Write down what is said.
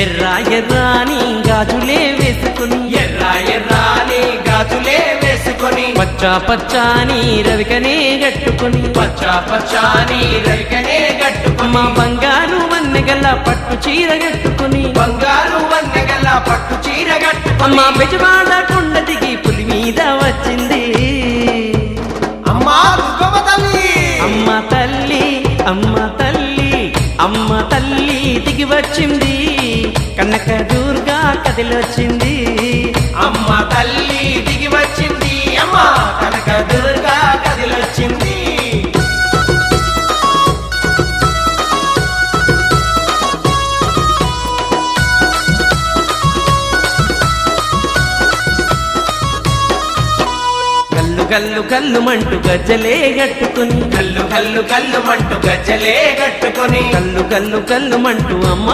ఎర్ర ఎర్రాని గాజులే వేసుకుని ఎర్రాని గాజులే వేసుకొని పచ్చ పచ్చాని రవికనే గట్టుకుని పచ్చాని రైకనే గట్టుకొని మా బంగారు వన్నెగల పట్టు చీర గట్టుకుని బంగారు వన్నెగల పట్టు చీర గట్టుకొని అమ్మ బెజవాడ కొండ దిగి పులి మీద వచ్చింది అమ్మా దుర్గమ్మ తల్లి అమ్మ తల్లి అమ్మ తల్లి అమ్మ తల్లి దిగి వచ్చింది కనక దుర్గా కదిలొచ్చింది అమ్మ తల్లి దిగి వచ్చింది అమ్మ కనక దుర్గా కదిలొచ్చింది గల్లు గల్లు గల్లు మంటూ గజ్జలే గట్టుకుని కల్లు కల్లు కల్లు మంటూ గజ్జలే కట్టుకొని గల్లు గల్లు గల్లు మంటూ అమ్మ